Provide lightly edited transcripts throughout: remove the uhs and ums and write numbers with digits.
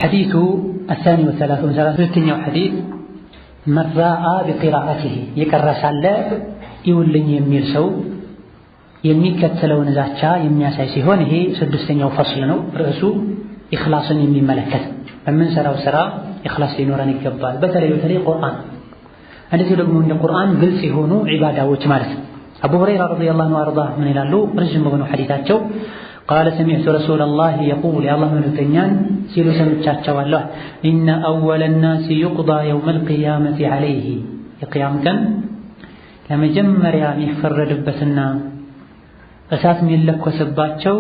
حديث الثاني والثلاثون ثلاثة حديث من راى بقراءته يقرأ الله يولኝ የሚል ሰው የሚከተለውን ዛቻ የሚያሳይ ሲሆን ይሄ ስድስተኛው ፈስል ነው። ርዕሱ ኢኽላስን የሚመለከት በምንሰራው ስራ ኢኽላስ ሊኖረን ይገባል። በተለይ ቁርአን እንደዚህ ደግሞ እንደ ቁርአን ግልጽ የሆኑ ዒባዳዎች ማለት ነው። አቡ ሁረይራ ረዲየላሁ ዐንሁ ወአርዳ ምን ይላሉ? ረጅም በሆነው ሐዲታቸው قال سمعت رسول الله يقول يا الله ملكنيان سيلو سمعتشاچዋለሁ ان اول الناس يقضى يوم القيامه عليه የቂያም ቀን ለመጀመሪያ የሚፈረድበትና እሳት የሚለኮስባቸው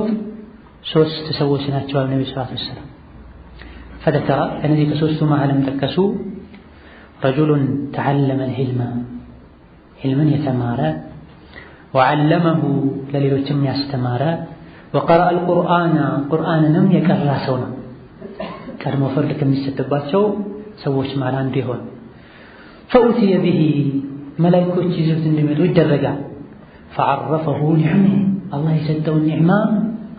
ሶስት ሰዎች ናቸው። ነብዩ ሰለላሁ ዐለይሂ ወሰለም فذكر እነዚህ ከሶስቱ መሃልም ተከሱ رجل تعلم العلم علما يتمارى وعلمه ለሌሎችም ያስተማረ وقرأ القرآن قرآنንም የቀራ ሰው ነው። ቀድሞ ፍርድ ከሚሰጥባቸው ሰዎች ማለት አንዱ ይሆን فأتي به መላእክቶች ይዘውት እንደሚመጡ ይደረጋል። فعرفه نعمه الله የሰጠው ኒዕማ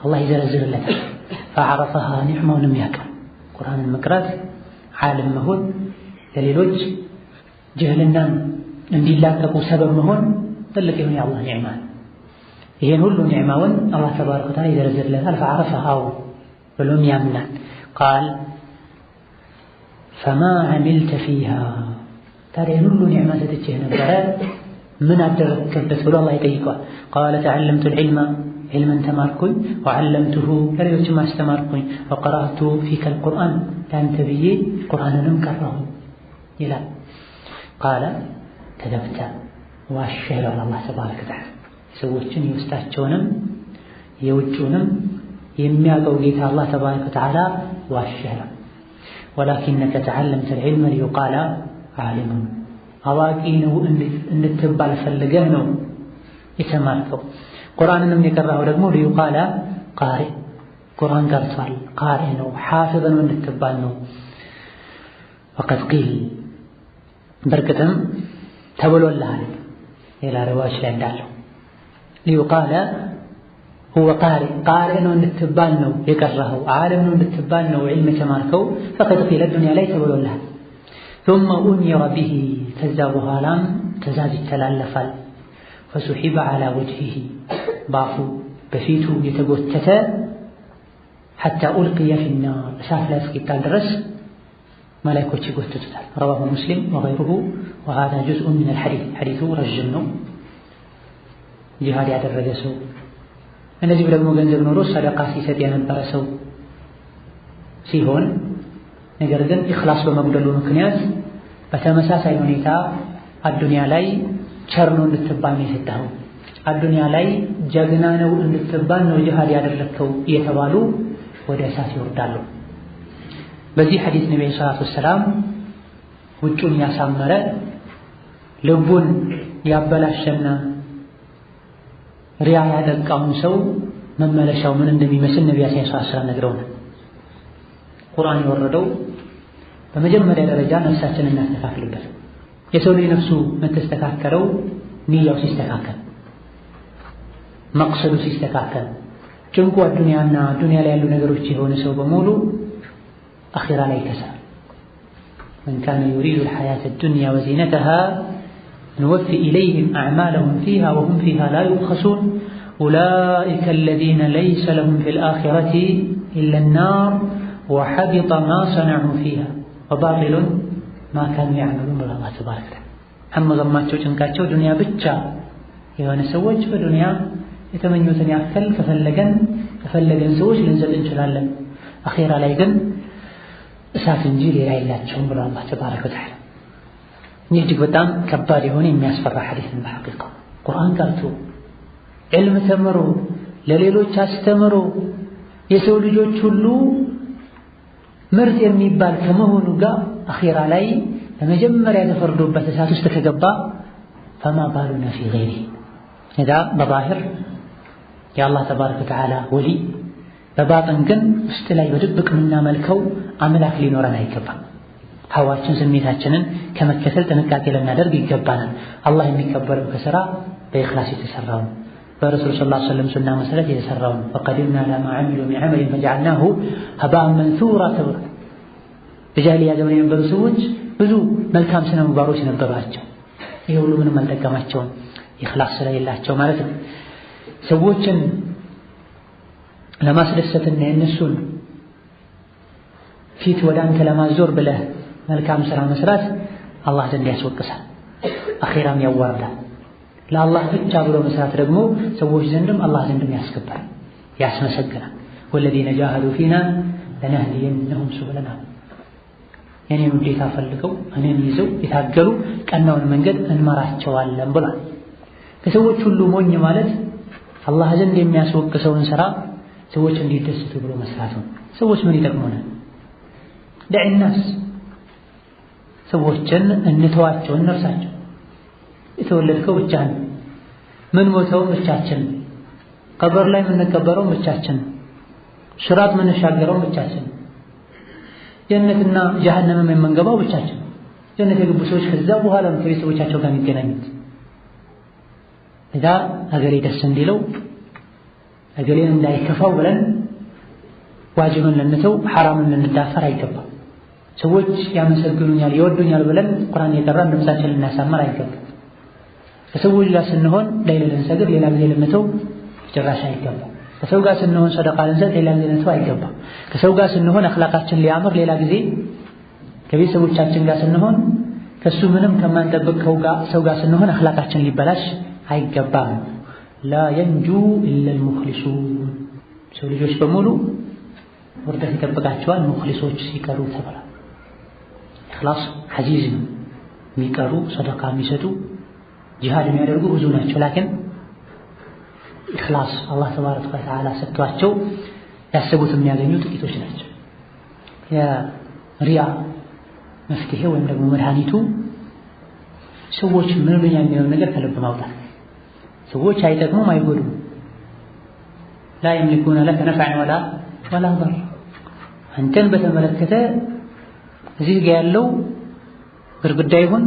الله ይዘረዝርለታል። فعرفها ኒዕማውንም ያውቃል። ቁርአንን መቅራት ዓለም መሆን ለሌሎች ጀህልናን እንዲላቀቁ ሰበብ መሆን ትልቅ የሆነ የአላህ ኒዕማ ነው። ይሄን ሁሉ ኒዕማውን አላህ ተባረከ ወተዓላ ይዘረዝርለታል። فعرفها ብሎም ያምናል። قال فما عملت فيها ታዲያ ሁሉ ኒዕማ ሰጥቼህ ነበረ ምን አደረክበት ብሎ አላህ ይጠይቀዋል። قال تعلمت العلم علما ተማርኩኝ وعلمته ለሌሎችም አስተማርኩኝ وقرأت فيك القرآن ያንተ ብዬ ቁርአንንም ቀራሁ ይላል። قال كذبت ዋሸህ ይላል አላህ ተባረከ ወተዓላ። ሰዎችን የውስጣቸውንም የውጭውንም የሚያውቀው ጌታ አላህ ተባረከ ወተዓላ ዋሸህ ነው። ولكنك تعلمت العلم ليقال ዓሊም አዋቂ ነው እንድትባል ፈልገህ ነው የተማርከው። ቁርአንንም የቀራኸው ደግሞ ليقال ቃሪ ቁርአን ቀርቷል ቃሪ ነው ሓፊዝ ነው እንድትባል ነው። وقد قيل በርግጥም ተብሎልሃል ሌላ ሪዋያዎች ላይ እንዳለው ليقال هو ቃሪ ነው እንድትባል ነው የቀራኸው ዓሊም ነው እንድትባል ነው ዒልም የተማርከው። فقد قيل الدنيا ላይ ተብሎልሃል ثم أمر به ከዛ በኋላም ትእዛዝ ይተላለፋል። فسحب على وجهه ባፉ በፊቱ የተጎተተ حتى ألقي في النار እሳት ላይ እስኪጣል ድረስ መላእክቶች ይጎትቱታል። رواه مسلم وغيره وهذا جزء من الحديث حديث ረጅም ነው። ጂሃድ ያደረገ ሰው እነዚህ ደግሞ ገንዘብ ኖሮ ሰደቃ ሲሰጥ የነበረ ሰው ሲሆን ነገር ግን ኢኽላስ በመጉደሉ ምክንያት በተመሳሳይ ሁኔታ አዱንያ ላይ ቸር ነው እንድትባል ነው የሰጠኸው፣ አዱንያ ላይ ጀግና ነው እንድትባል ነው ጂሃድ ያደረግከው እየተባሉ ወደ እሳት ይወርዳሉ። በዚህ ሐዲስ ነብዩ ሰለላሁ ዐለይሂ ወሰለም ውጩን ያሳመረ ልቡን ያበላሸና ሪያ ያደቃውን ሰው መመለሻው ምን እንደሚመስል ነብያችን ሰለላሁ ዐለይሂ ወሰለም ነግረውናል። ቁርአን የወረደው በመጀመሪያ ደረጃ ነፍሳችንን እናስተካክልበት። የሰው ልጅ ነፍሱ የምትስተካከለው ንያው ሲስተካከል፣ መቅሰዱ ሲስተካከል፣ ጭንቁ አዱንያና ዱንያ ላይ ያሉ ነገሮች የሆነ ሰው በሙሉ አኺራ ላይ ይከሳል። من كان يريد الحياة الدنيا وزينتها نوفي إليهم أعمالهم فيها وهم فيها لا يبخسون أولئك الذين ليس لهم في الآخرة إلا النار وحبط ما صنعوا فيها وباطل ما كانوا يعملون بالله تبارك وتعالى هم ضماتቸው ጭንቃቸው ዱንያ ብቻ የሆነ ሰዎች በዱንያ የተመኙትን ያክል ከፈለገን ሰዎች ልንሰጥ እንችላለን። አኺራ ላይ ግን እሳት እንጂ ሌላ የላቸውም ብሎ አላህ ተባረከ ወተዓላ። ይህ እጅግ በጣም ከባድ የሆነ የሚያስፈራ ሐዲስ ነው። በሐቂቃ ቁርአን ቀርቶ ዕልም ተምሮ ለሌሎች አስተምሮ የሰው ልጆች ሁሉ ምርጥ የሚባል ከመሆኑ ጋር አኺራ ላይ በመጀመሪያ ተፈርዶበት እሳት ውስጥ ከገባ فما بالنا في غيره إذا በባህር የአላህ ተባረከ ወተዓላ ወሊ በባጥን ግን ውስጥ ላይ በድብቅ የምናመልከው አምላክ ሊኖረን አይገባም። ሐዋችን ስሜታችንን ከመከተል ጥንቃቄ ልናደርግ ይገባናል። አላህ የሚቀበለው ከሥራ በኢኽላስ የተሰራው በረሱል ሰለላሁ ዐለይሂ ወሰለም ሱና መሰረት የተሰራው وقدمنا على ما عملوا من عمل فجعلناه هباء منثورا በጃሂልያ ዘመን የነበሩ ሰዎች ብዙ መልካም ስነ ምግባሮች ነበሯቸው። ይሄ ሁሉ ምንም አልጠቀማቸውም፣ ኢኽላስ ስለሌላቸው ማለት ነው። ሰዎችን ለማስደሰትና የእነሱን ፊት ወደ አንተ ለማዞር ብለህ መልካም ስራ መስራት አላህ ዘንድ ያስወቅሳል፣ አኺራም ያዋርዳል። ለአላህ ብቻ ብሎ መስራት ደግሞ ሰዎች ዘንድም አላህ ዘንድም ያስከብራል፣ ያስመሰግናል። ወለዚነ ጃሃዱ ፊና ለነህዲየነሁም ሱቡለና የኔን ውዴታ ፈልገው እኔን ይዘው የታገሉ ቀናውን መንገድ እንመራቸዋለን ብሏል። ከሰዎች ሁሉ ሞኝ ማለት አላህ ዘንድ የሚያስወቅሰውን ስራ ሰዎች እንዲደሰቱ ብሎ መስራት ነው። ሰዎች ምን ይጠቅሙናል? ደዕናስ ሰዎችን እንተዋቸው፣ እንርሳቸው። የተወለድከው ብቻህን፣ ምን ሞተው ብቻችን፣ ቀብር ላይ የምንቀበረው ብቻችን፣ ሲራጥ የምንሻገረው ብቻችን፣ ጀነትና ጀሃነም የምንገባው ብቻችን። ጀነት የገቡ ሰዎች ከዛ በኋላ ነው ከቤተሰቦቻቸው ጋር የሚገናኙት። እዛ አገሬ ደስ እንዲለው አገሬን እንዳይከፋው ብለን ዋጅብን ልንተው ሐራምን ልንዳፈር አይገባም። ሰዎች ያመሰግኑኛል ይወዱኛል ብለን ቁርአን የቀራን ነፍሳችንን ልናሳምር አይገባም። ከሰዎች ጋር ስንሆን ሌላ ልንሰግድ ሌላ ጊዜ ልንተው ጭራሽ አይገባም። ከሰው ጋር ስንሆን ሰደቃ ልንሰጥ ሌላ ጊዜ ልንተው አይገባም። ከሰው ጋር ስንሆን አኽላቃችን ሊያምር ሌላ ጊዜ ከቤተሰቦቻችን ጋር ስንሆን ከሱ ምንም ከማንጠብቅ ሰው ጋር ስንሆን አኽላቃችን ሊበላሽ አይገባም። ላ የንጁ ኢለል ሙኽሊሱን ሰው ልጆች በሙሉ ውርደት ይጠብቃቸዋል ሙኽሊሶች ሲቀሩ ተብሏል። ኢኽላስ ሐዚዝ ነው። የሚቀሩ ሰደቃ የሚሰጡ ጂሃድ የሚያደርጉ ብዙ ናቸው። ላኪን ኢኽላስ አላህ ተባረከ ወተዓላ ሰጥቷቸው ያሰቡት የሚያገኙ ጥቂቶች ናቸው። የሪያ መፍትሄ ወይም ደግሞ መድኃኒቱ ሰዎች ምን የሚለውን ነገር ከልብ ማውጣት። ሰዎች አይጠቅሙም አይጎዱም። ላ የምሊኩነ ለከ ነፍዐን ወላ ضር። አንተን በተመለከተ እዚህ ጋር ያለው ግድግዳ ይሁን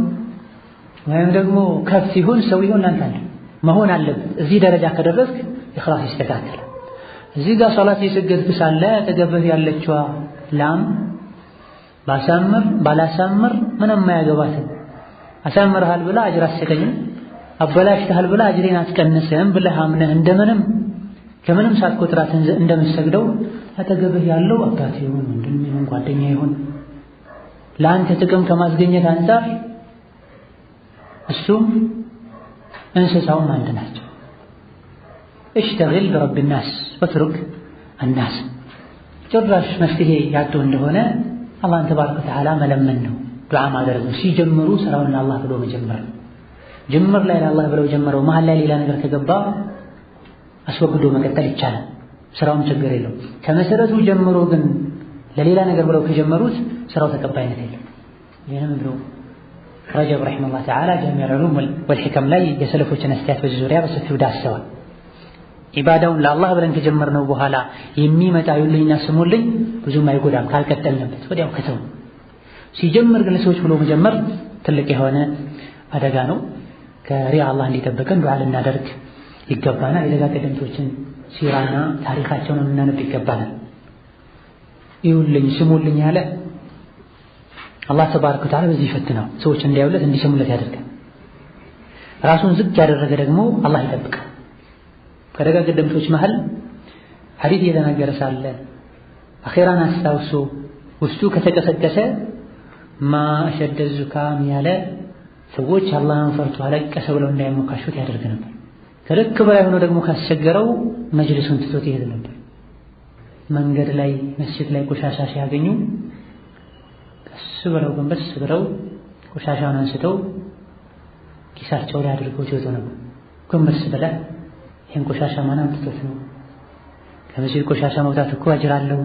ወይም ደግሞ ከፍ ይሁን ሰው ይሁን ላንተ መሆን አለበት። እዚህ ደረጃ ከደረስክ ኢኽላስ ይስተካከላል። እዚህ ጋር ሶላት እየሰገድክ ሳለ ተገበህ ያለችዋ ላም ባላሳምር ምንም አያገባትም። አሳምርሃል ብላ አጅር አትሰጠኝም፣ አበላሽተሃል ብላ አጅሬን አትቀንስም ብለህ አምነህ እንደምንም ከምንም ሳትቆጥራት እንደምትሰግደው አጠገብህ ያለው አባት ይሁን ወንድም ይሁን ጓደኛ ይሁን ለአንተ ጥቅም ከማስገኘት አንፃር እሱም እንስሳውም አንድ ናቸው። እሽተግል ቢረቢ ናስ ወትሩክ አናስ። ጭራሽ መፍትሄ ያጡ እንደሆነ አላህን ተባረከ ወተዓላ መለመን ነው፣ ዱዓ ማድረግ ነው። ሲጀምሩ ስራውን ለአላህ ብሎ መጀመር ነው። ጅምር ላይ ለአላህ ብለው ጀመረው መሀል ላይ ሌላ ነገር ከገባ አስወግዶ መቀጠል ይቻላል፣ ስራውም ችግር የለውም። ከመሰረቱ ጀምሮ ግን ለሌላ ነገር ብለው ከጀመሩት ስራው ተቀባይነት የለም። ይሄንም ብሎ ረጀብ ረሒመሁላህ ተዓላ ጃሚዑል ዑሉም ወልሒከም ላይ የሰለፎችን አስተያየት በዚህ ዙሪያ በሰፊው ዳሰዋል። ኢባዳውን ለአላህ ብለን ከጀመርነው በኋላ የሚመጣ ይሉኝና ስሙልኝ ብዙም አይጎዳም ካልቀጠልንበት ወዲያው ከተው። ሲጀምር ግን ለሰዎች ብሎ መጀመር ትልቅ የሆነ አደጋ ነው። ከሪያ አላህ እንዲጠብቀን ዱዓ ልናደርግ ይገባናል። የደጋ ቀደምቶችን ሲራና ታሪካቸውን ልናነብ ይገባናል። ይውልኝ ስሙልኝ ያለ አላህ ተባረከ ወተዓላ በዚህ ይፈትነው፣ ሰዎች እንዲያዩለት እንዲሰሙለት ያደርጋል። ራሱን ዝቅ ያደረገ ደግሞ አላህ ይጠብቃል። ከደጋ ቀደምቶች መሃል ሐዲስ እየተናገረ ሳለ አኺራን አስታውሶ ውስጡ ከተቀሰቀሰ ማ አሸደ ዙካም ያለ ሰዎች አላህን ፈርቶ አለቀሰ ብለው እንዳይሞካሹት ያደርግ ነበር። ከልክ በላይ ሆኖ ደግሞ ካስቸገረው መጅልሱን ትቶት ይሄድ ነበር። መንገድ ላይ መስጂድ ላይ ቆሻሻ ሲያገኙ ቀስ ብለው ጎንበስ ብለው ቆሻሻውን አንስተው ኪሳቸው ላይ አድርገው ይወጡ ነበር። ጎንበስ ብለህ ይሄን ቆሻሻ ማን አምጥቶት ነው? ከመስጂድ ቆሻሻ መውጣት እኮ አጅር አለው።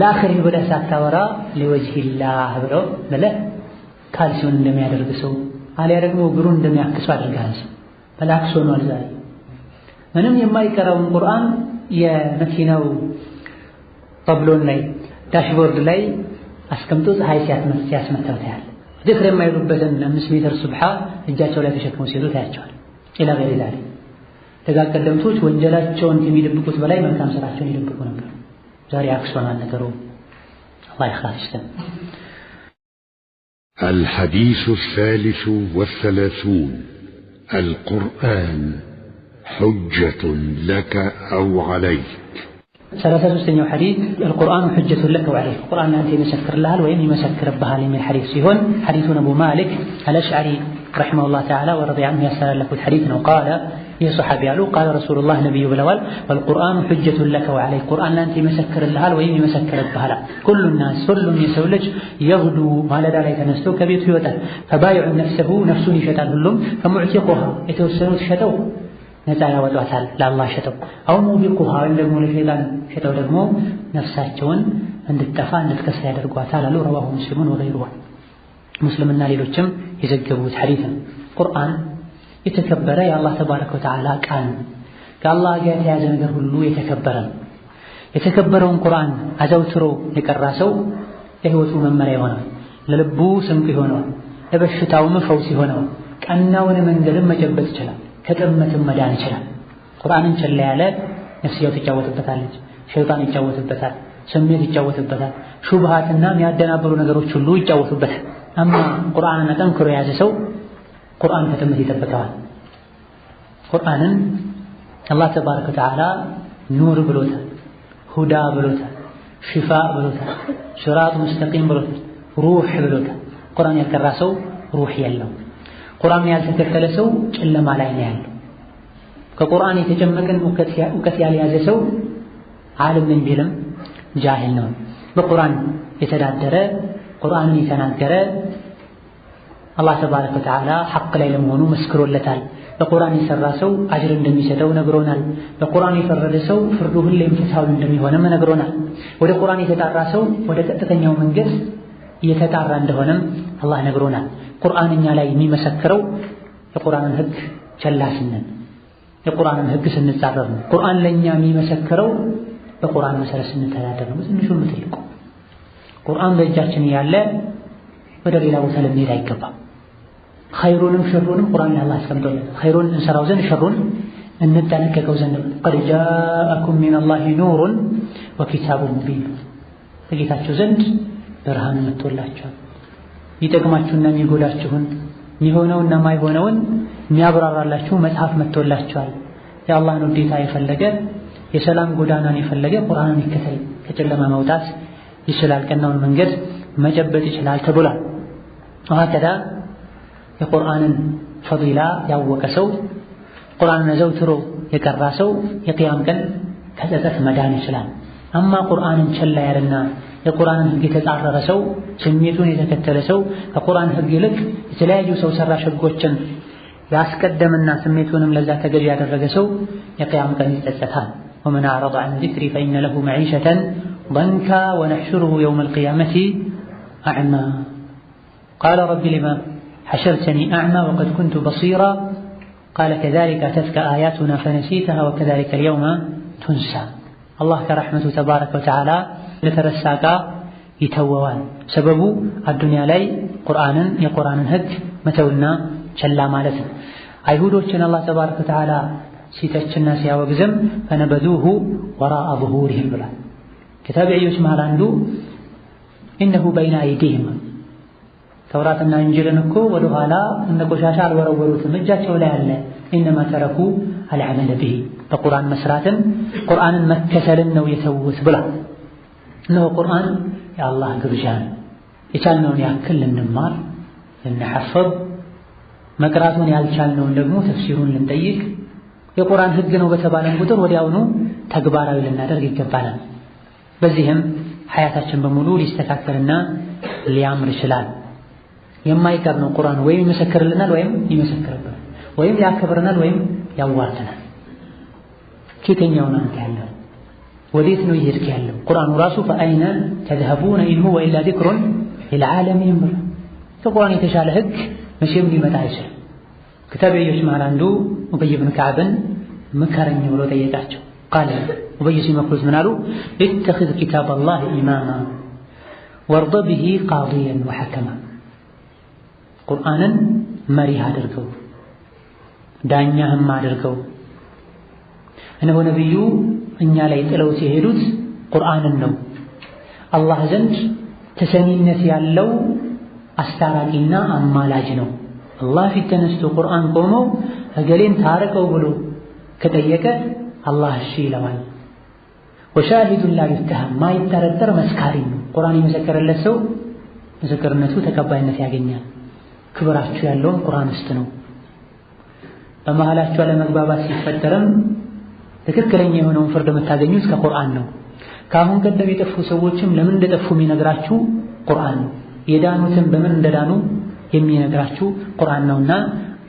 ለአኺር ብለህ ሳታወራ ለወጅሂላህ ብለው ብለህ ካልሲውን እንደሚያደርግ ሰው አሊያ ደግሞ እግሩን እንደሚያክሱ አድርገሃል። በላክሶ ነው ዛሬ ምንም የማይቀራውን ቁርአን የመኪናው ጠብሎን ላይ ዳሽቦርድ ላይ አስቀምጦ ፀሐይ ሲያስመታው ታያል። ذكر የማይሉበትን 5 ሜትር ሱብሃ እጃቸው ላይ ተሸክመው ሲሉ ታያቸዋል። ኢላ ገይሪ ዛሊክ ደጋ ቀደምቶች ወንጀላቸውን ከሚደብቁት በላይ መልካም ስራቸውን ይደብቁ ነበር። ዛሬ አክሶናል ነገሩ። الله يخلص. الحديث 33 القرآن حجة لك أو عليك. 33ኛው ሐዲስ القرآن حجة لك وعليك القرآن أنت يمسكر لها وين يمسكر بها من الحديث ሲሆን حديث أبو مالك الأشعري رحمه الله تعالى ورضي عنه يسأل لك الحديث وقال يا صحابي قالوا قال رسول الله نبي بلوال والقرآن حجة لك وعليك القرآن أنت يمسكر لها وين يمسكر بها كل الناس كل يسولج يغدو على ذلك تنستو كبيت يوتا فبايع نفسه نفسه يشتال كلهم فمعتقها يتوسلوا شتو ነፃ ያወጣታል ለአላህ ሸጠው አው ሙቢቁሃ ወይም ደግሞ ለሸይጣን ሸጠው ደግሞ ነፍሳቸውን እንድትጠፋ እንድትከስር ያደርጓታል አሉ ረዋሁ ሙስሊሙን ወገይሩሁ ሙስሊምና ሌሎችም የዘገቡት ሐዲስ ነው። ቁርአን የተከበረ የአላህ ተባረከ ወተዓላ ቃል ከአላህ ጋር የተያዘ ነገር ሁሉ የተከበረ ነው። የተከበረውን ቁርአን አዘውትሮ የቀራ ሰው ለህይወቱ መመሪያ ይሆናል፣ ለልቡ ስንቅ ይሆናል፣ ለበሽታውም ፈውስ ይሆናል፣ ቀናውን መንገድም መጨበጥ ይችላል፣ ከጥመትም መዳን ይችላል። ቁርአንን ቸል ያለ ነፍስያው ትጫወትበታለች፣ ሸይጣን ይጫወትበታል፣ ስሜት ይጫወትበታል፣ ሹብሃትና የሚያደናበሩ ነገሮች ሁሉ ይጫወቱበታል። አማ ቁርአንን ጠንክሮ የያዘ ሰው ቁርአን ከጥመት ይጠብቀዋል። ቁርአንን አላህ ተባረከ ወተዓላ ኑር ብሎታል፣ ሁዳ ብሎታል፣ ሽፋ ብሎታል፣ ሲራጥ ሙስተቂም ብሎታል፣ ሩህ ብሎታል። ቁርአን ያልቀራ ሰው ሩህ የለው። ቁርአን ያልተከተለ ሰው ጨለማ ላይ ነው ያለው። ከቁርአን የተጨመቀን እውቀት ያልያዘ ሰው ዓለም ነኝ ቢልም ጃሂል ነው። በቁርአን የተዳደረ ቁርአንን የተናገረ አላህ ተባረከ ወተዓላ ሐቅ ላይ ለመሆኑ መስክሮለታል። በቁርአን የሰራ ሰው አጅር እንደሚሰጠው ነግሮናል። በቁርአን የፈረደ ሰው ፍርዱ ሁሌም ፍትሃዊ እንደሚሆንም ነግሮናል። ወደ ቁርአን የተጣራ ሰው ወደ ቀጥተኛው መንገድ እየተጣራ እንደሆነም አላህ ነግሮናል። ቁርአን እኛ ላይ የሚመሰክረው የቁርአንን ህግ ቸላ ስንል የቁርአንን ህግ ስንጻረር ነው። ቁርአን ለኛ የሚመሰክረው በቁርአን መሰረት ስንተዳደር ነው። ትንሹም ትልቁ ቁርአን በእጃችን ያለ ወደ ሌላ ቦታ ልንሄድ አይገባም። ኸይሩንም ሸሩንም ቁርአን ላይ አላህ አስቀምጦልናል። ኸይሩን እንሰራው ዘንድ ሸሩን እንጠነቀቀው ዘንድ ቀድ ጃአኩም ሚነላሂ ኑሩን ወኪታቡን ሙቢን ከጌታችሁ ዘንድ ብርሃን መጥቶላችኋል። ይጠቅማችሁና የሚጎዳችሁን የሚሆነውና የማይሆነውን የሚያብራራላችሁ መጽሐፍ መጥቶላችኋል። የአላህን ውዴታ የፈለገ የሰላም ጎዳናን የፈለገ ቁርአንን ይከተል፣ ከጨለማ መውጣት ይችላል፣ ቀናውን መንገድ መጨበጥ ይችላል ተብሏል። ወሀከዛ የቁርአንን ፈዲላ ያወቀ ሰው ቁርአንን አዘውትሮ የቀራ ሰው የቂያም ቀን ከጸጸት መዳን ይችላል። አማ ቁርአንን ቸላ ያለና የቁርአንን ህግ የተጻረረ ሰው ስሜቱን የተከተለ ሰው ከቁርአን ህግ ይልቅ የተለያዩ ሰው ሰራሽ ህጎችን ያስቀደምና ስሜቱንም ለዛ ተገዥ ያደረገ ሰው የቂያም ቀን ይጸጸታል። ومن أعرض عن ذكري فإن له معيشة ضنكا ونحشره يوم القيامة أعمى قال رب لما حشرتني أعمى وقد كنت بصيرا قال كذلك أتتك آياتنا فنسيتها وكذلك اليوم تنسى الله كرحمته تبارك وتعالى لترساك يتووان سبب الدنيا لي قرآنا يقرآن هك متولنا شلا مالتنا አይሁዶችን አላህ ተባረከ ወተዓላ ሲተችና ሲያወግዝም ፈነበዱሁ ወራአ ظهورهم ብሏል። ከታቢዒዎች መሃል አንዱ ኢነሁ በይነ አይዲሂም ተውራትና እንጂልን እኮ ወደ ኋላ እንደ ቆሻሻ አልወረወሩትም፣ እጃቸው ላይ አለ። ኢነማ ተረኩ አልዐመለ ቢሂ በቁርአን መስራትን ቁርአንን መከተልን ነው የተውት ብሏል። እነሆ ቁርአን የአላህ ግብዣ ነው። የቻልነውን ያክል ልንማር ልንሐፈዝ፣ መቅራቱን ያልቻልነውን ደግሞ ተፍሲሩን ልንጠይቅ፣ የቁርአን ህግ ነው በተባለን ቁጥር ወዲያውኑ ተግባራዊ ልናደርግ ይገባናል። በዚህም ሐያታችን በሙሉ ሊስተካከልና ሊያምር ይችላል። የማይቀር ነው ቁርአን ወይም ይመሰክርልናል ወይም ይመሰክርብናል፣ ወይም ያከብረናል ወይም ያዋርደናል። ኬተኛው ነው ያለው? ወዴት ነው ይሄድክ ያለው? ቁርአኑ ራሱ ፈአይነ ተዝሀቡነ ኢን ሁወ ኢላ ዚክሩን ሊልዓለሚን ብሎ ከቁርአን የተሻለ ህግ መቼም ሊመጣ አይችልም። ከታቢዒዎች መሃል አንዱ ኡበይ ብን ከዕብን ምከረኝ ብሎ ጠየቃቸው። ቃለ ኡበይ ሲመክሩት ምን አሉ? ኢተኺዝ ኪታበላህ ኢማማ ወርደ ቢሂ ቃዲያን ወሐከማ ቁርአንን መሪህ አድርገው ዳኛህም አድርገው። እነሆ ነቢዩ እኛ ላይ ጥለው ሲሄዱት ቁርአንን ነው። አላህ ዘንድ ተሰሚነት ያለው አስታራቂና አማላጅ ነው። አላህ ፊት ተነስቶ ቁርአን ቆሞ እገሌን ታረቀው ብሎ ከጠየቀ አላህ እሺ ይለዋል። ወሻሂዱን ላ ይተሃም ማይጠረጠር መስካሪ ነው። ቁርአን የመሰከረለት ሰው ምስክርነቱ ተቀባይነት ያገኛል። ክብራችሁ ያለውም ቁርአን ውስጥ ነው። በመሃላችሁ አለመግባባት ሲፈጠርም ትክክለኛ የሆነውን ፍርድ የምታገኙት ከቁርአን ነው። ከአሁን ቀደም የጠፉ ሰዎችም ለምን እንደጠፉ የሚነግራችሁ ቁርአን ነው። የዳኑትን በምን እንደዳኑ የሚነግራችሁ ቁርአን ነውና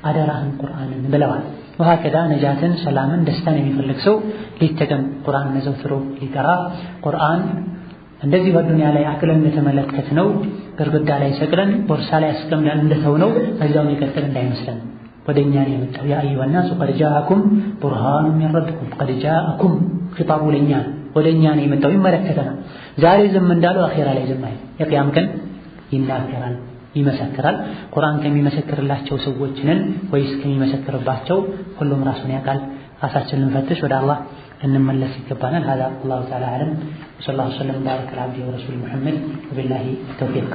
አደራህን ቁርአንን ብለዋል። ወሀከዛ ነጃትን፣ ሰላምን፣ ደስታን የሚፈልግ ሰው ሊተቀም ቁርአን ዘውትሮ ሊቀራ ቁርአን እንደዚህ በዱንያ ላይ አቅለን እንደተመለከትነው ግድግዳ ላይ ሰቅለን ቦርሳ ላይ አስቀምጠን እንደተውነው በዛው የሚቀጥል እንዳይመስለን። ወደኛ ነው የመጣው። ያ አዩሃ ናሱ ቀድ ጃአኩም ቡርሃኑን ሚን ረቢኩም ቀድ ጃአኩም ኺጣቡ ለኛ ወደኛ ነው የመጣው። ይመለከተናል። ዛሬ ዝም እንዳለው አኺራ ላይ ዝም አይል። የቂያም ቀን ይናገራል፣ ይመሰክራል። ቁርአን ከሚመሰክርላቸው ሰዎች ነን ወይስ ከሚመሰክርባቸው? ሁሉም ራሱን ያውቃል። ራሳችንን ልንፈትሽ ወደ አላህ እንመለስ ይገባናል። هذا الله تعالى أعلم وصلى الله وسلم وبارك على عبده ورسوله محمد وبالله التوفيق